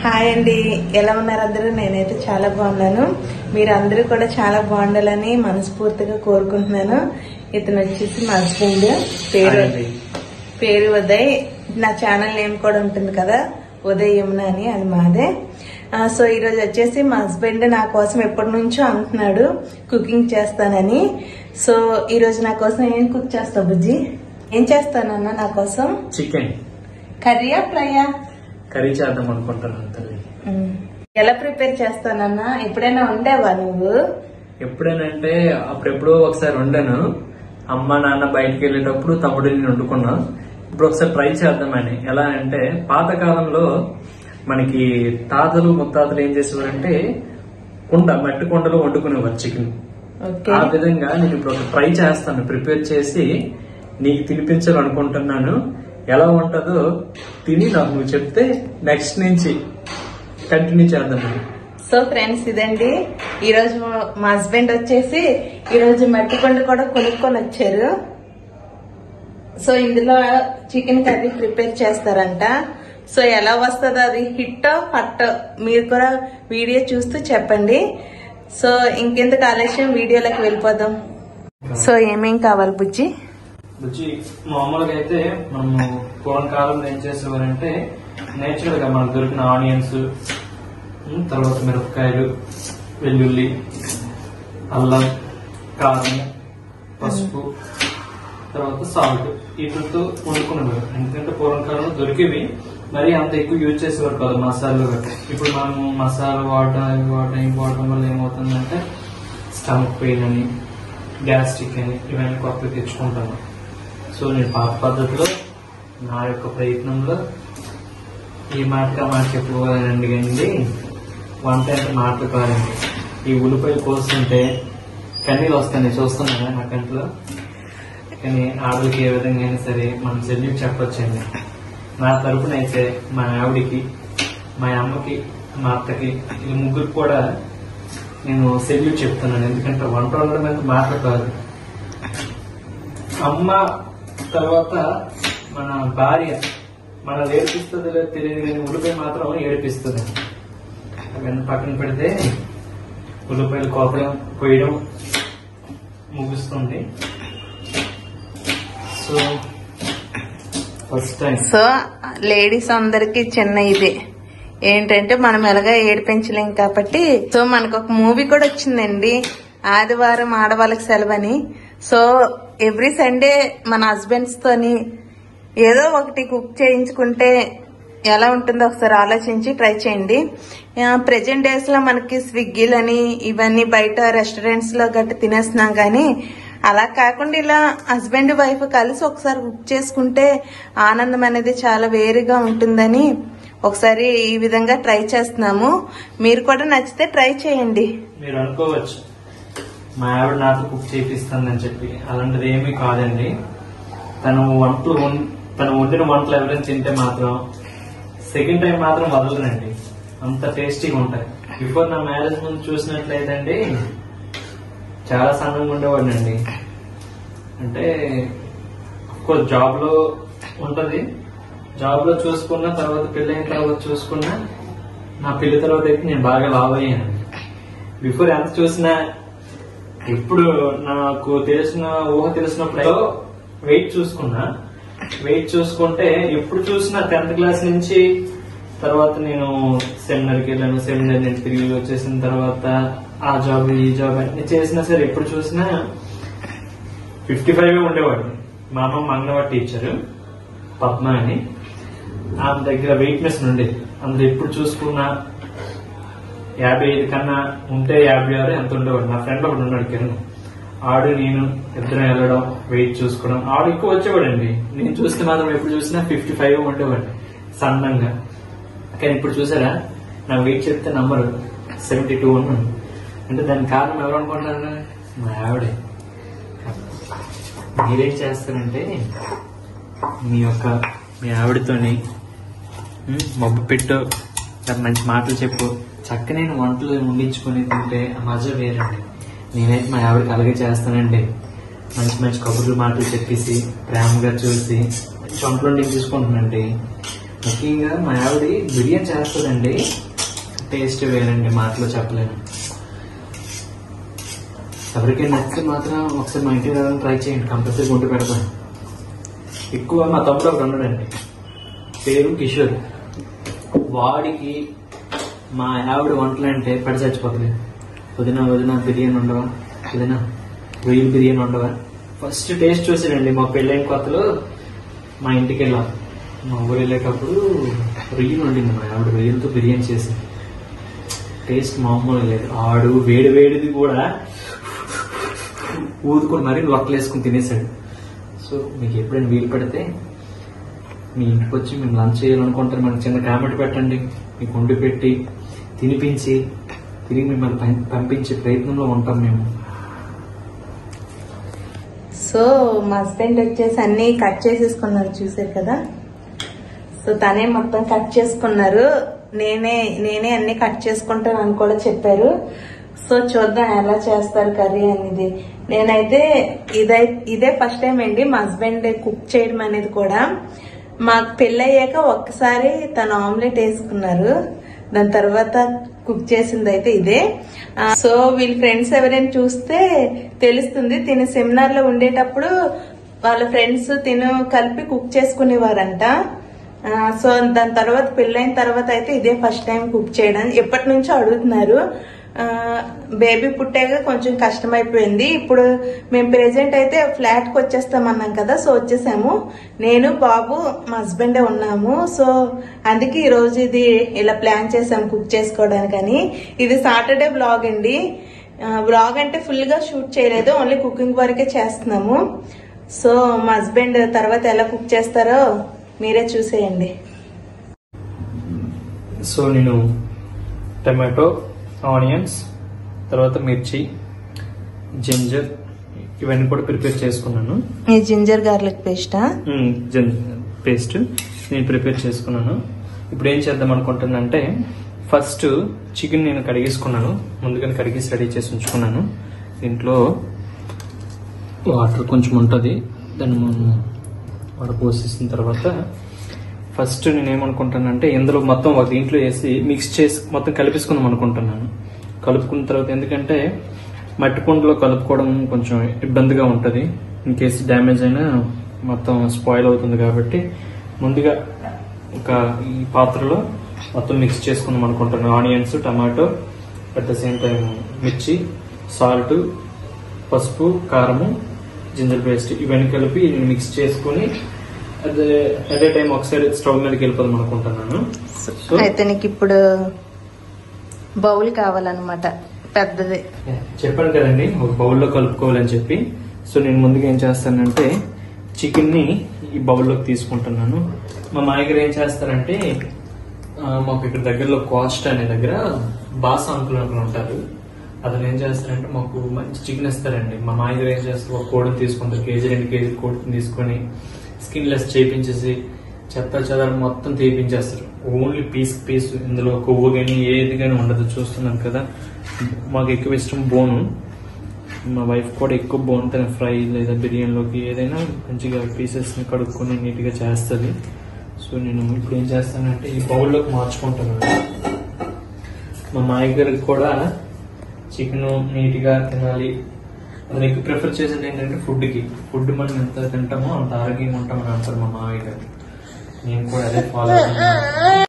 Hi అండి, ఎలా ఉన్నారు అందరూ? నేనైతే చాలా బాగున్నాను. మీరు అందరూ కూడా చాలా బాగుండాలని మనస్ఫూర్తిగా కోరుకుంటున్నాను. ఇతను వచ్చేసి మా హస్బెండ్, పేరు ఉదయ్. నా ఛానల్ నేమ్ కూడా ఉంటుంది కదా, ఉదయ్ యమున అని, అది మాదే. సో ఈరోజు వచ్చేసి మా హస్బెండ్ నా కోసం ఎప్పటి నుంచో అంటున్నాడు కుకింగ్ చేస్తానని. సో ఈరోజు నా కోసం ఏం కుక్ చేస్తావు బుజ్జి? ఏం చేస్తానన్నా నా కోసం? చికెన్ కర్రీయా ఫ్రైయా? కర్రీ చేద్దాం అనుకుంటున్నాను తల్లి. ఎలా ప్రిపేర్ చేస్తానన్నా? ఎప్పుడైనా వండావా నువ్వు? ఎప్పుడైనా అంటే అప్పుడెప్పుడో ఒకసారి వండాను. అమ్మ నాన్న బయటకు వెళ్ళేటప్పుడు తమ్ముడు నేను వండుకున్నా. ఇప్పుడు ఒకసారి ట్రై చేద్దామని. ఎలా అంటే పాతకాలంలో మనకి తాతలు ముత్తాతలు ఏం చేసేవారంటే మట్టి కుండలో వండుకునేవారు చికెన్. ఆ విధంగా నేను ఇప్పుడు ఒక ట్రై చేస్తాను, ప్రిపేర్ చేసి నీకు తినిపించాలనుకుంటున్నాను. ఎలా ఉంటుందో తిని నాకు నువ్వు చెప్తే నెక్స్ట్ నుంచి కంటిన్యూ చేద్దాం. సో ఫ్రెండ్స్, ఇదండి ఈరోజు మా హస్బెండ్ వచ్చేసి ఈరోజు మట్టి కొండ కూడా కొనుక్కొని వచ్చారు. సో ఇందులో చికెన్ కర్రీ ప్రిపేర్ చేస్తారంట. సో ఎలా వస్తుందో అది హిట్టో పట్టో మీరు కూడా వీడియో చూస్తూ చెప్పండి. సో ఇంకెందుకు ఆలస్యం, వీడియోలోకి వెళ్ళిపోదాం. సో ఏమేం కావాలి బుజ్జి? మామూలుగా అయితే మనము పూర్వకాలంలో ఏం చేసేవారంటే నేచురల్ గా మనకు దొరికిన ఆనియన్స్, తర్వాత మిరపకాయలు, వెల్లుల్లి, అల్లం, కారం, పసుపు, తర్వాత సాల్ట్, వీటితో వండుకునేవారు. ఎందుకంటే పూర్వకాలంలో దొరికేవి, మరి అంత ఎక్కువ యూజ్ చేసేవారు కాదు మసాలాలు గట్రా. ఇప్పుడు మనము మసాలా వాడటం వల్ల ఏమవుతుందంటే స్టమక్ పెయిన్ అని, గ్యాస్ట్రిక్ అని ఇవన్నీ కొత్తగా తెచ్చుకుంటాము. సో నేను పాత పద్ధతిలో నా యొక్క ప్రయత్నంలో ఈ మాటగా మాట చెప్పుకోవాలండి. కానీ వంట అంటే మాటలు కాదండి. ఈ ఉల్లిపాయలు కోస్తుంటే కన్నీళ్ళు వస్తాయి, చూస్తున్నాను నా కంట్లో. కానీ ఆవిడకి ఏ విధంగా అయినా సరే మనం సెల్యూట్ చెప్పొచ్చండి. నా తరపున అయితే మా ఆవిడికి, మా అమ్మకి, మా అత్తకి, ఈ ముగ్గురికి కూడా నేను సెల్యూట్ చెప్తున్నాను. ఎందుకంటే వంట వండడం అంటే మాటలు కాదు. అమ్మ తర్వాత మన భార్య మనం ఏడిపిస్తుంది లేదు తెలియదు, కానీ ఉల్లిపాయ మాత్రం ఏడిపిస్తుంది. అవన్నీ పక్కన పెడితే ఉల్లిపాయలు కోపడం పోయడం ముగుస్తుంది. So first time so ladies అందరికి చిన్న ఇదే ఏంటంటే మనం ఎలాగా ఏడిపించలేం కాబట్టి. సో మనకు ఒక మూవీ కూడా వచ్చిందండి, ఆదివారం ఆడవాళ్ళకి సెలవని. సో ఎవ్రీ సండే మన హస్బెండ్స్ తోని ఏదో ఒకటి కుక్ చేయించుకుంటే ఎలా ఉంటుందో ఒకసారి ఆలోచించి ట్రై చేయండి. ప్రెజెంట్ డేస్ లో మనకి స్విగ్గీలని ఇవన్నీ బయట రెస్టారెంట్స్ లో గట్టి తినేస్తున్నాం, కానీ అలా కాకుండా ఇలా హస్బెండ్ వైఫ్ కలిసి ఒకసారి కుక్ చేసుకుంటే ఆనందం అనేది చాలా వేరుగా ఉంటుందని ఒకసారి ఈ విధంగా ట్రై చేస్తున్నాము. మీరు కూడా నచ్చితే ట్రై చేయండి. మీరు అనుకోవచ్చు మా ఆవిడ నాతో కుక్ చేపిస్తుందని చెప్పి, అలాంటిది ఏమీ కాదండి. తను వండిన వంటలు ఎవరైనా తింటే మాత్రం సెకండ్ టైం మాత్రం వదలరండి, అంత టేస్టీగా ఉంటాయి. బిఫోర్ నా మ్యారేజ్ ముందు చూసినట్లయితే అండి చాలా సన్నంగా ఉండేవాడినండి. అంటే అఫ్కోర్స్ జాబ్ లో ఉంటది, జాబ్ లో చూసుకున్న తర్వాత పెళ్ళైన తర్వాత చూసుకున్నా, నా పెళ్లి తర్వాత అయితే నేను బాగా లావ్ అయ్యాను. బిఫోర్ ఎంత చూసినా, ఇప్పుడు నాకు ఊహ తెలిసినప్పుడు వెయిట్ చూసుకుంటే ఎప్పుడు చూసినా 10th క్లాస్ నుంచి తర్వాత నేను సెమినార్కి వెళ్ళాను. సెమినార్ నేను తిరిగి వచ్చేసిన తర్వాత ఆ జాబ్ ఈ జాబ్ అన్ని చేసినా సరే ఎప్పుడు చూసినా 55 ఉండేవాడు. మా అమ్మ మంగళవారి టీచర్ పద్మ అని, ఆమె దగ్గర వెయిట్ మెస్ ఉండేది. అందులో ఎప్పుడు చూసుకున్నా 55 కన్నా ఉంటే 56 ఎంత ఉండేవాడు. నా ఫ్రెండ్ ఒకటి ఉన్నాడు కిరణ్, ఆడు నేను ఇద్దరం వెళ్ళడం, వెయిట్ చూసుకోవడం. ఆడు ఎక్కువ వచ్చేవాడండి, నేను చూస్తే మాత్రం ఎప్పుడు చూసినా 55 ఉండేవాడు సన్నంగా. కానీ ఇప్పుడు చూసారా, నా వెయిట్ చెప్తే నంబరు 72 ఉన్నాను. అంటే దానికి కారణం ఎవరు అనుకుంటున్నారు? మా ఆవిడే. మీరేం చేస్తారంటే మీ ఆవిడతోని మబ్బు పెట్టు, మంచి మాటలు చెప్పు, చక్క నేను వంటలు వండించుకుని తింటే ఆ మజా వేరండి. నేనైతే మా ఆవిడకి అలాగే చేస్తానండి. మంచి మంచి కబుర్లు మాటలు చెప్పేసి ప్రేమగా చూసి మంచి వంటలు వండి తీసుకుంటానండి. ముఖ్యంగా మా ఆవిడ బిర్యానీ చేస్తుందండి, టేస్ట్ వేరండి, మాటలో చెప్పలేను. ఎవరికైనా నచ్చితే మాత్రం ఒకసారి మా ఇంటికి రావాలని ట్రై చేయండి, కంపల్సరీ గుంటు పెడతాను. ఎక్కువ మా తమ్ముడు ఒకడు ఉన్నాడండి, పేరు కిషోర్. వాడికి మా ఆవిడ వంటలు అంటే పడి చచ్చిపోతుంది. వదిన బిర్యానీ ఉండవా, వదిన రొయ్యలు బిర్యానీ ఉండవా. ఫస్ట్ టేస్ట్ చూసానండి మా పెళ్ళైన కొత్తలో. మా ఇంటికి వెళ్ళాం, మా ఊరు వెళ్ళేటప్పుడు రొయ్యలు వండింది మా ఆవిడ, రొయ్యలతో బిర్యానీ చేసి. టేస్ట్ మామూలు లేదు. ఆడు వేడిది కూడా ఊదుకొని మరీ లొక్కలు వేసుకుని తినేసాడు. సో మీకు ఎప్పుడైనా వీలు పెడితే మీ ఇంటికి వచ్చి మేము లంచ్ చేయాలనుకుంటారు, మనకి చిన్న కామెంట్ పెట్టండి, మీకు వండి పెట్టి తినిపించి తిరిగి మిమ్మల్ని పంపించే ప్రయత్నంలో ఉంటాం మేము. సో మా హస్బెండ్ వచ్చేసి అన్ని కట్ చేసేసుకున్నారు, చూసారు కదా. సో తనే మొత్తం కట్ చేసుకున్నారు, నేనే అన్ని కట్ చేసుకుంటాను అని కూడా చెప్పారు. సో చూద్దాం ఎలా చేస్తారు కర్రీ అనేది. నేనైతే ఇదే ఫస్ట్ టైం అండి మా హస్బెండ్ కుక్ చేయడం అనేది కూడా. మాకు పెళ్ళయ్యాక ఒక్కసారి తను ఆమ్లెట్ వేసుకున్నారు, దాని తర్వాత కుక్ చేసింది అయితే ఇదే. సో వీళ్ళ ఫ్రెండ్స్ ఎవరైనా చూస్తే తెలుస్తుంది, తిని సెమినార్ లో ఉండేటప్పుడు వాళ్ళ ఫ్రెండ్స్ తిను కలిపి కుక్ చేసుకునేవారంట. సో దాని తర్వాత పెళ్ళైన తర్వాత అయితే ఇదే ఫస్ట్ టైం కుక్ చేయడం. ఎప్పటి నుంచో అడుగుతున్నారు. బేబీ పుట్టాక కొంచెం కష్టమైపోయింది. ఇప్పుడు మేము ప్రెజెంట్ అయితే ఫ్లాట్ కి వచ్చేస్తామన్నాం కదా, సో వచ్చేసాము. నేను బాబు మా హస్బెండే ఉన్నాము. సో అందుకే ఈ రోజు ఇది ఇలా ప్లాన్ చేసాము కుక్ చేసుకోవడానికని. ఇది సాటర్డే బ్లాగ్ అండి. బ్లాగ్ అంటే ఫుల్ గా షూట్ చేయలేదు, ఓన్లీ కుకింగ్ వరకే చేస్తున్నాము. సో మా హస్బెండ్ తర్వాత ఎలా కుక్ చేస్తారో మీరే చూసేయండి. సో నేను టమాటో, ఆనియన్స్, తర్వాత మిర్చి, జింజర్ ఇవన్నీ కూడా ప్రిపేర్ చేసుకున్నాను. ఈ జింజర్ గార్లిక్ పేస్టా? పేస్ట్ నేను ప్రిపేర్ చేసుకున్నాను. ఇప్పుడు ఏం చేద్దాం అనుకుంటున్నానంటే, ఫస్ట్ చికెన్ నేను కడిగేసుకున్నాను, ముందుగానే కడిగేసి రెడీ చేసి ఉంచుకున్నాను. దీంట్లో వాటర్ కొంచెం ఉంటుంది, దాన్ని మనం వడపోసేసిన తర్వాత ఫస్ట్ నేను ఏమనుకుంటానంటే ఇందులో మొత్తం ఒక దీంట్లో వేసి మిక్స్ చేసి మొత్తం కలిపేసుకుందాం అనుకుంటున్నాను. కలుపుకున్న తర్వాత, ఎందుకంటే మట్టి కుండలో కలుపుకోవడం కొంచెం ఇబ్బందిగా ఉంటుంది, ఇన్ కేసు డ్యామేజ్ అయినా మొత్తం స్పాయిల్ అవుతుంది. కాబట్టి ముందుగా ఈ పాత్రలో మొత్తం మిక్స్ చేసుకుందాం అనుకుంటున్నాను. Onions, tomato, at the same time మిర్చి, సాల్ట్, పసుపు, కారము, జింజర్ పేస్ట్ ఇవన్నీ కలిపి నేను మిక్స్ చేసుకుని అట్ ఏ టైం ఒకసారి స్టవ్ మీదకి వెళ్ళిపోదాం అనుకుంటున్నాను. అయితే నీకు ఇప్పుడు బౌల్ కావాలన్నమాట, పెద్దది. చెప్పాను కదండి ఒక బౌల్లో కలుపుకోవాలని చెప్పి. సో నేను ముందుగా ఏం చేస్తానంటే చికెన్ ని ఈ బౌల్లోకి తీసుకుంటున్నాను. మా మాయగారు ఏం చేస్తారంటే, మాకు ఇక్కడ దగ్గరలో కాస్ట్ అనే దగ్గర బాస అంకుల్ ఉంటారు, అతను ఏం చేస్తారంటే మాకు మంచి చికెన్ ఇస్తారండి. మా మాయగారు ఏం చేస్తారు, ఒక కోడిని తీసుకుంటారు, 1-2 కేజీ కోడిని తీసుకొని స్కిన్ లెస్ చేయించేసి చెత్త చెదారం మొత్తం తీపించేస్తారు. ఓన్లీ పీస్ ఇందులో కొవ్వు కానీ ఏది కానీ ఉండదు. చూస్తున్నాను కదా, మాకు ఎక్కువ ఇష్టం బోను. మా వైఫ్ కూడా ఎక్కువ బోన్ తన ఫ్రై లేదా బిర్యానీలోకి ఏదైనా మంచిగా పీసెస్ ని కడుక్కొని నీట్ గా చేస్తుంది. సో నేను ఇప్పుడు ఏం చేస్తానంటే ఈ బౌల్లోకి మార్చుకుంటాను. మా మాయ గారికి కూడా చికెన్ నీట్ గా తినాలి, అది ఎక్కువ ప్రిఫర్ చేసేది ఏంటంటే ఫుడ్ మనం ఎంత తింటామో అంత ఆరోగ్యంగా ఉంటామని అంటారు మా మామయ్య గారు. నేను కూడా అదే ఫాలో అవుతున్నాను.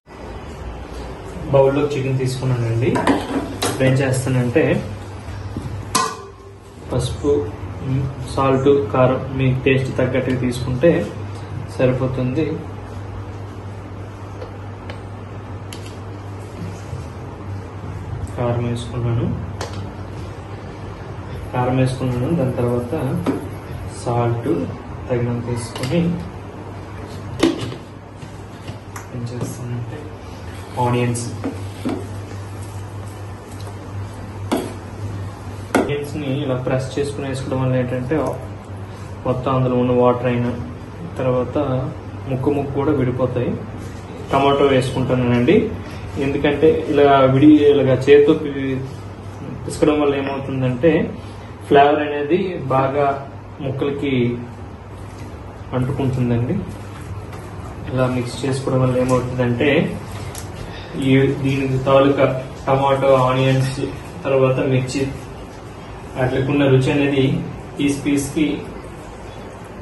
బౌల్లో చికెన్ తీసుకున్నానండి. ఇప్పుడు ఏం చేస్తానంటే పసుపు, సాల్ట్, కారం మీ టేస్ట్ తగ్గట్టుగా తీసుకుంటే సరిపోతుంది. కారం వేసుకున్నాను, దాని తర్వాత సాల్ట్ తగినంత వేసుకొని ఏం చేస్తానంటే ఆనియన్స్ ని ఇలా ప్రెస్ చేసుకుని వేసుకోవడం వల్ల ఏంటంటే మొత్తం అందులో ఉన్న వాటర్ అయినా తర్వాత ముక్కు కూడా విడిపోతాయి. టమాటో వేసుకుంటానండి, ఎందుకంటే ఇలాగా చేతితో పిసకడం వల్ల ఏమవుతుందంటే ఫ్లేవర్ అనేది బాగా ముక్కలకి అంటుకుంటుందండి. ఇలా మిక్స్ చేసుకోవడం వల్ల ఏమవుతుందంటే దీనికి తాలూకా టమాటో, ఆనియన్స్, తర్వాత మిర్చి అట్లకున్న రుచి అనేది పీస్ కి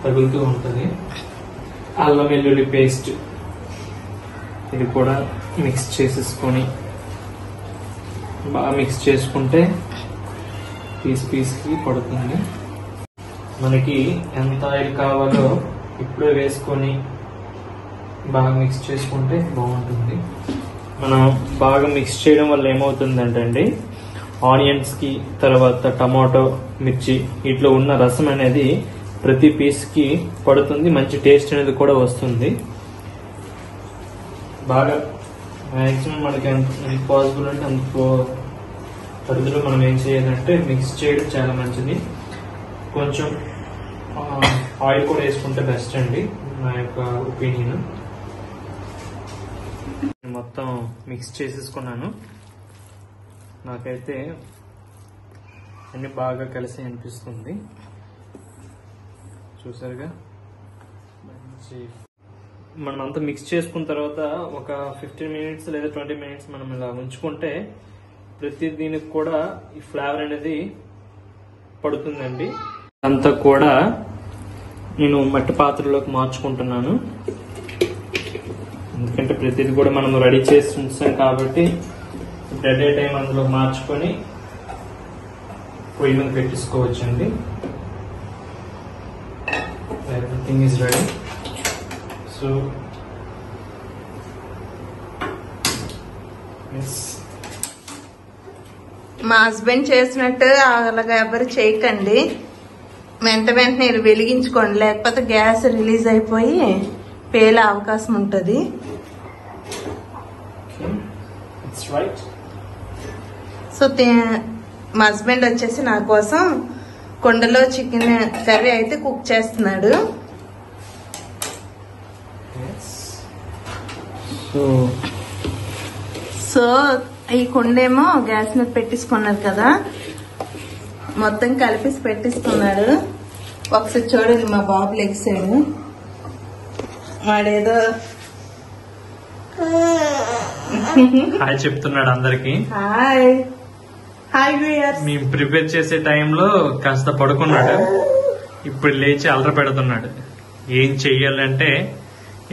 తగులుతూ ఉంటుంది. అల్లం వెల్లుల్లి పేస్ట్ ఇది కూడా మిక్స్ చేసేసుకొని బాగా మిక్స్ చేసుకుంటే పీస్ కి పడుతుంది. మనకి ఎంత ఆయిల్ కావాలో ఇప్పుడే వేసుకొని బాగా మిక్స్ చేసుకుంటే బాగుంటుంది. మనం బాగా మిక్స్ చేయడం వల్ల ఏమవుతుందంటే అండి, ఆనియన్స్ కి తర్వాత టమాటో, మిర్చి వీటిలో ఉన్న రసం అనేది ప్రతి పీస్ కి పడుతుంది. మంచి టేస్ట్ అనేది కూడా వస్తుంది. బాగా మాక్సిమం మనకి ఎంత పాసిబుల్ అంటే అంత పరిధిలో మనం ఏం చేయాలంటే మిక్స్ చేయడం చాలా మంచిది. కొంచెం ఆయిల్ కూడా వేసుకుంటే బెస్ట్ అండి, నా యొక్క ఒపీనియన్. మొత్తం మిక్స్ చేసేసుకున్నాను. నాకైతే అన్ని బాగా కలిసి అనిపిస్తుంది. చూసారుగా, మనం అంతా మిక్స్ చేసుకున్న తర్వాత ఒక 15 మినిట్స్ లేదా 20 మినిట్స్ మనం ఇలా ఉంచుకుంటే ప్రతి దీనికి కూడా ఈ ఫ్లేవర్ అనేది పడుతుందండి. అంతా కూడా నేను మట్టి పాత్రలోకి మార్చుకుంటున్నాను. ఎందుకంటే ప్రతిది కూడా మనం రెడీ చేసి ఉంచాం కాబట్టి ఎట్ ఏ టైం అందులో మార్చుకొని పొయ్యి మీద పెట్టేసుకోవచ్చండి. Everything is ready. సో మా హస్బెండ్ చేసినట్టు అలాగా ఎవరు చేయకండి. వెంటనే వెలిగించుకోండి, లేకపోతే గ్యాస్ రిలీజ్ అయిపోయి పేలే అవకాశం ఉంటుంది. సో మా హస్బెండ్ వచ్చేసి నా కోసం కొండలో చికెన్ కర్రీ అయితే కుక్ చేస్తున్నాడు. సో ఈ కొండేమో గ్యాస్ మీద పెట్టించుకున్నారు కదా, మొత్తం కలిపేసి పెట్టిస్తున్నాడు. ఒకసారి చూడండి, మా బాబు లెగ్సాడు. వాడేదో హాయ్ చెప్తున్నాడు అందరికి. Hi hi viewers. మేము ప్రిపేర్ చేసే టైంలో కాస్త పడుకున్నాడు, ఇప్పుడు లేచి అలర పెడుతున్నాడు. ఏం చెయ్యాలంటే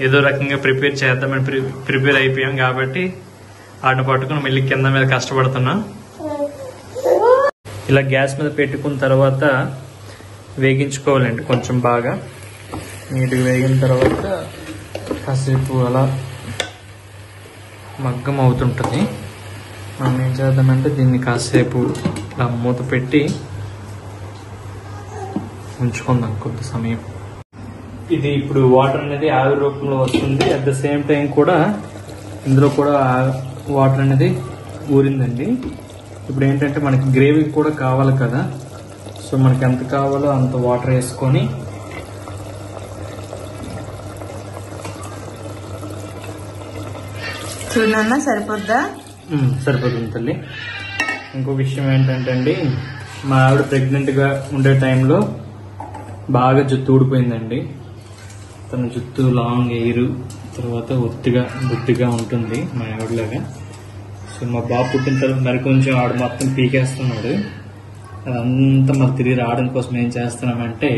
ఏదో రకంగా ప్రిపేర్ చేద్దామని ప్రిపేర్ అయిపోయాం కాబట్టి ఆట పట్టుకుని మళ్ళీ కింద మీద కష్టపడుతున్నాం. ఇలా గ్యాస్ మీద పెట్టుకున్న తర్వాత వేగించుకోవాలండి. కొంచెం బాగా నీట్గా వేగిన తర్వాత కాసేపు అలా మగ్గం అవుతుంటుంది. మనం ఏం చేద్దామంటే దీన్ని కాసేపు ఇలా మూత పెట్టి ఉంచుకుందాం కొద్ది సమయం. ఇది ఇప్పుడు వాటర్ అనేది ఆవిరి రూపంలో వస్తుంది. అట్ ద సేమ్ టైం కూడా ఇందులో కూడా వాటర్ అనేది ఊరిందండి. ఇప్పుడు ఏంటంటే మనకి గ్రేవీ కూడా కావాలి కదా, సో మనకి ఎంత కావాలో అంత వాటర్ వేసుకొని చూడన్నా సరిపోద్దా? సరిపోతుంది తల్లి. ఇంకో విషయం ఏంటంటే అండి, మా ఆవిడ ప్రెగ్నెంట్గా ఉండే టైంలో బాగా జుట్టు ఊడిపోయిందండి. తన జుట్టు లాంగ్ ఎయిర్, తర్వాత ఒత్తిగా బుద్ధిగా ఉంటుంది మా ఆవిడలాగా. సో మా బాబు పుట్టిన తర్వాత మరి కొంచెం ఆవిడ మొత్తం పీకేస్తున్నాడు. అదంతా మరి తిరిగి రావడం కోసం ఏం చేస్తున్నామంటే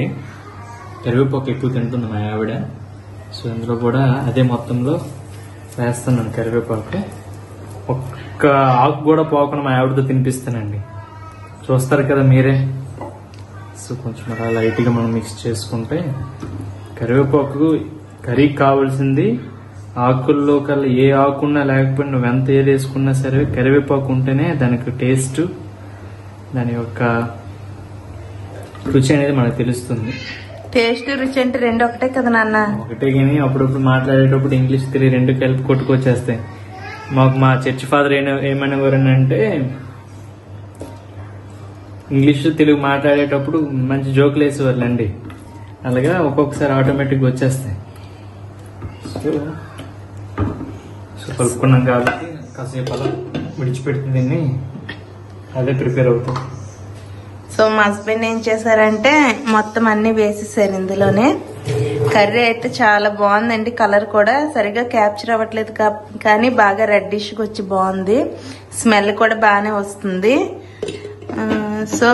కరివేపాకు ఎక్కువ తింటుంది మా ఆవిడ. సో ఇందులో కూడా అదే మొత్తంలో వేస్తున్నాను కరివేపాకు. ఒక్క ఆకు కూడా పోకుండా మా ఆవిడతో తినిపిస్తానండి. చూస్తారు కదా మీరే. సో కొంచెం అలా లైట్గా మనం మిక్స్ చేసుకుంటే కరివేపాకు కర్రీకి కావాల్సింది ఆకుల్లో కల్లా ఏ ఆకున్నా లేకపోయినా నువ్వు ఎంత ఏది వేసుకున్నా సరే కరివేపాకు ఉంటేనే దానికి టేస్ట్, దాని యొక్క రుచి అనేది మనకు తెలుస్తుంది. టేస్ట్ రుచి అంటే రెండు ఒకటే కదా నాన్న? ఒకటే, కానీ అప్పుడప్పుడు మాట్లాడేటప్పుడు ఇంగ్లీష్ తెలుగు రెండు కలిపి కొట్టుకొచ్చేస్తాయి. మాకు మా చర్చ్ ఫాదర్ ఏమనేవారనంటే ఇంగ్లీష్ తెలుగు మాట్లాడేటప్పుడు మంచి జోకులు వేసేవాళ్ళండి. అలాగా ఒక్కొక్కసారి ఆటోమేటిక్గా వచ్చేస్తాయి. సో కలుపుకున్నాం కాబట్టి కాసేపు అలా విడిచిపెడుతుంది, దీన్ని అదే ప్రిపేర్ అవుతుంది. సో మా హస్బెండ్ ఏం చేశారంటే మొత్తం అన్ని వేసేసారు ఇందులోనే. కర్రీ అయితే చాలా బాగుందండి. కలర్ కూడా సరిగా క్యాప్చర్ అవ్వట్లేదు కానీ బాగా రెడ్డిష్ గా వచ్చి బాగుంది. స్మెల్ కూడా బాగానే వస్తుంది. సో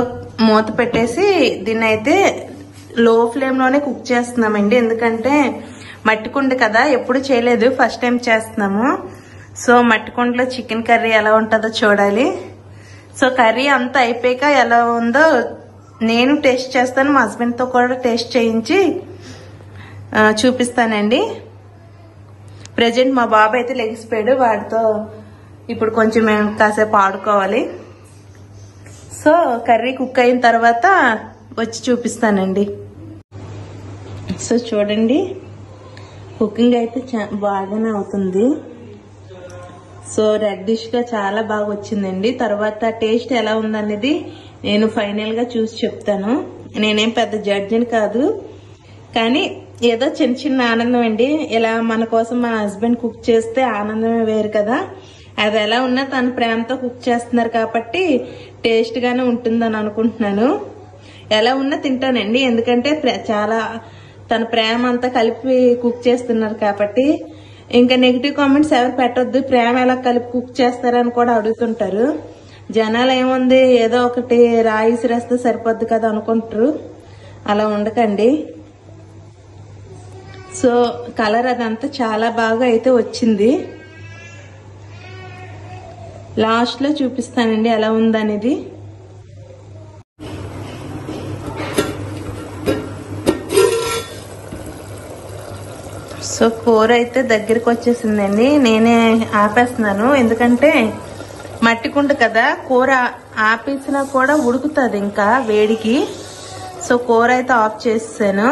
మూత పెట్టేసి దీన్ని అయితే లో ఫ్లేమ్ లోనే కుక్ చేస్తున్నామండి. ఎందుకంటే మట్టి కుండ కదా, ఎప్పుడు చేయలేదు, ఫస్ట్ టైం చేస్తున్నాము. సో మట్టి కుండలో చికెన్ కర్రీ ఎలా ఉంటుందో చూడాలి. సో కర్రీ అంతా అయిపోయాక ఎలా ఉందో నేను టేస్ట్ చేస్తాను. మా హస్బెండ్ తో కూడా టేస్ట్ చేయించి చూపిస్తానండి. ప్రెజెంట్ మా బాబు అయితే లెగిసిపోయాడు. వాడితో ఇప్పుడు కొంచెం మేము కాసేపు ఆడుకోవాలి. సో కర్రీ కుక్ అయిన తర్వాత వచ్చి చూపిస్తానండి. సో చూడండి, కుకింగ్ అయితే బాగానే అవుతుంది. సో రెడ్డిష్ గా చాలా బాగా వచ్చిందండి. తర్వాత టేస్ట్ ఎలా ఉందనేది నేను ఫైనల్ గా చూసి చెప్తాను. నేనేం పెద్ద జడ్జిని కాదు, కానీ ఏదో చిన్న చిన్న ఆనందం అండి. ఇలా మన కోసం మన హస్బెండ్ కుక్ చేస్తే ఆనందమే వేరు కదా. అది ఎలా ఉన్నా తన ప్రేమతో కుక్ చేస్తున్నారు కాబట్టి టేస్ట్ గానే ఉంటుందని అనుకుంటున్నాను. ఎలా ఉన్నా తింటానండి, ఎందుకంటే చాలా తన ప్రేమ అంతా కలిపి కుక్ చేస్తున్నారు కాబట్టి. ఇంకా నెగిటివ్ కామెంట్స్ ఎవరు పెట్టొద్దు, ప్రేమ ఎలా కలిపి కుక్ చేస్తారని కూడా అడుగుతుంటారు జనాలు. ఏముంది, ఏదో ఒకటి రాయిసిరేస్తే సరిపోద్ది కదా అనుకుంటారు. అలా ఉండకండి. సో కలర్ అదంతా చాలా బాగా అయితే వచ్చింది. లాస్ట్ లో చూపిస్తానండి ఎలా ఉందనేది. సో కూర అయితే దగ్గరికి వచ్చేసిందండి. నేనే ఆపేస్తున్నాను, ఎందుకంటే మట్టి కుండ కదా, కూర ఆపేసినా కూడా ఉడుకుతుంది ఇంకా వేడికి. సో కూర అయితే ఆఫ్ చేసాను.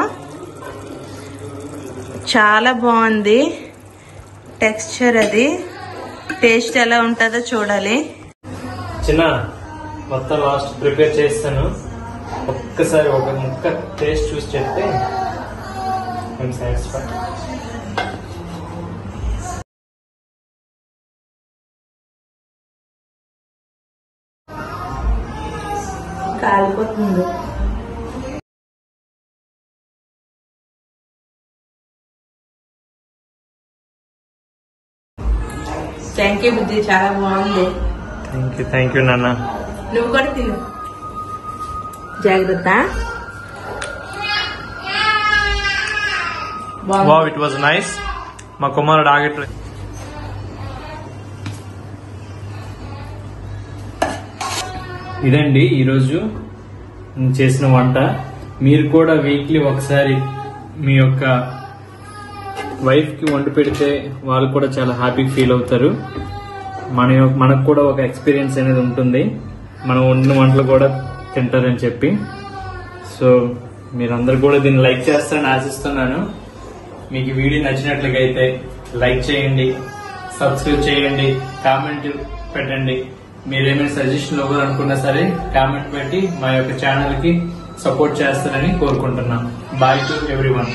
చాలా బాగుంది టెక్స్చర్. అది టేస్ట్ ఎలా ఉంటుందో చూడాలి. చిన్న మొత్తం లాస్ట్ ప్రిపేర్ చేస్తాను. ఒక్కసారి ఒక ముక్క టేస్ట్ చూసి చెప్తే ఐఎమ్ సాటిస్ఫైడ్. కాలిపోతుంది. థ్యాంక్ యూ బుజ్జి, చాలా బాగుంది. థ్యాంక్ యూ నాన్న. నువ్వు కూడా తిను, జాగ్రత్త. Wow, it was nice. మా కుమారుడు ఆగట్లే. ఇదండి ఈరోజు చేసిన వంట. మీరు కూడా వీక్లీ ఒకసారి మీ యొక్క వైఫ్ కి వండి పెడితే వాళ్ళు కూడా చాలా హ్యాపీ ఫీల్ అవుతారు. మనకు కూడా ఒక ఎక్స్పీరియన్స్ అనేది ఉంటుంది, మనం వండిన వంటలు కూడా తింటారని చెప్పి. సో మీరందరూ కూడా దీన్ని లైక్ చేస్తారని ఆశిస్తున్నాను. మీకు ఈ వీడియో నచ్చినట్లయితే లైక్ చేయండి, సబ్స్క్రైబ్ చేయండి, కామెంట్ పెట్టండి. మీరేమైనా సజెషన్ ఇవ్వాలనుకున్నా సరే కామెంట్ పెట్టి మా యొక్క ఛానల్ కి సపోర్ట్ చేస్తారని కోరుకుంటున్నాం. Bye to everyone.